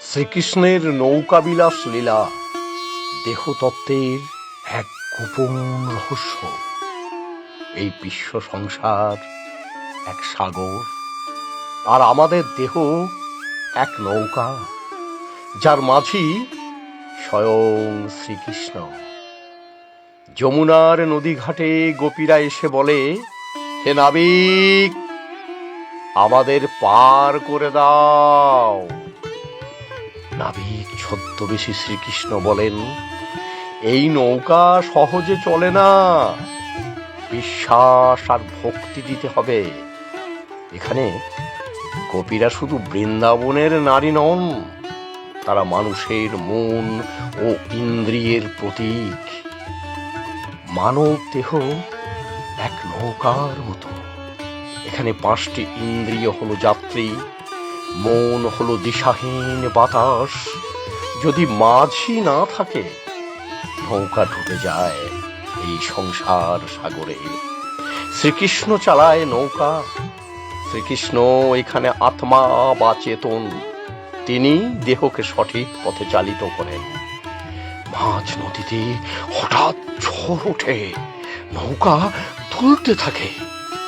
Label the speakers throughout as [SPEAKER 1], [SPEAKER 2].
[SPEAKER 1] শ্রীকৃষ্ণের নৌকাবিলাস লীলা দেহতত্ত্বের এক গোপন রহস্য। এই বিশ্ব সংসার এক সাগর, আর আমাদের দেহ এক নৌকা, যার মাঝি স্বয়ং শ্রীকৃষ্ণ। যমুনার নদীঘাটে গোপীরা এসে বলে, হে নাবিক, আমাদের পার করে দাও। নাবিক ছদ্মবেশী শ্রীকৃষ্ণ বলেন, এই নৌকা সহজে চলে না, বিশ্বাস আর ভক্তি দিতে হবে। এখানে গোপীরা শুধু বৃন্দাবনের নারী নন, তারা মানুষের মন ও ইন্দ্রিয়ের প্রতীক। মানব দেহ এক নৌকার মতো। এখানে 5টি ইন্দ্রিয় হলো যাত্রী, মন হলো দিশাহীন বাতাস। যদি মাঝি না থাকে, নৌকা ডুবে যায় এই সংসার সাগরে। শ্রীকৃষ্ণ চালায় নৌকা। শ্রীকৃষ্ণ এখানে আত্মা বা চেতন, তিনি দেহকে সঠিক পথে চালিত করেন। মাঝ নদীতে হঠাৎ ঝড় ওঠে, নৌকা দুলতে থাকে।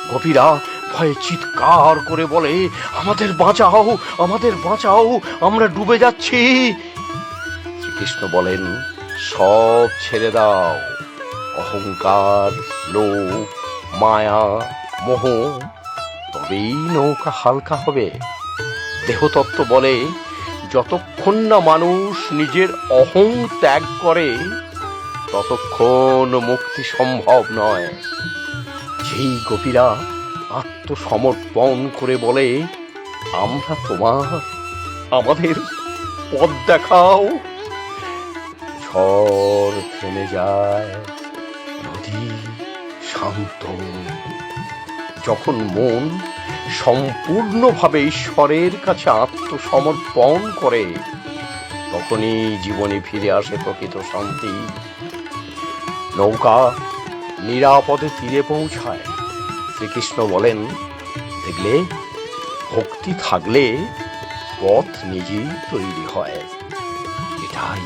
[SPEAKER 1] গোপীরা ভয়ে চিৎকার করে বলে, আমাদের বাঁচাও, আমাদের বাঁচাও, আমরা ডুবে যাচ্ছি। শ্রীকৃষ্ণ বলেন, সব ছেড়ে দাও, অহংকার, লোভ, মায়া, মোহ, তবেই নৌকা হালকা হবে। দেহতত্ত্ব বলে, যতক্ষণ না মানুষ নিজের অহং ত্যাগ করে, ততক্ষণ মুক্তি সম্ভব নয়। যেই গোপীরা আত্মসমর্পণ করে বলে, আমরা তোমার, আমাদের পথ দেখাও, ঝড় থেমে যায়, নদী শান্ত। যখন মন সম্পূর্ণভাবে ঈশ্বরের কাছে আত্মসমর্পণ করে, তখনই জীবনে ফিরে আসে প্রকৃত শান্তি। নৌকা নিরাপদে তীরে পৌঁছায়। শ্রীকৃষ্ণ বলেন, দেখলে, ভক্তি থাকলে পথ নিজেই তৈরি হয়। এটাই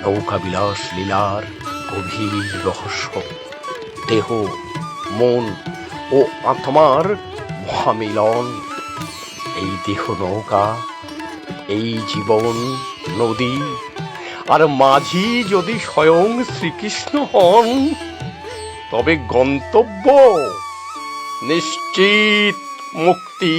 [SPEAKER 1] নৌকাবিলাস লীলার গভীর রহস্য। দেহ, মন ও আত্মার মহামিলন। এই দেহ নৌকা, এই জীবন নদী, আর মাঝি যদি স্বয়ং শ্রীকৃষ্ণ হন, তবে গন্তব্য নিশ্চিত মুক্তি।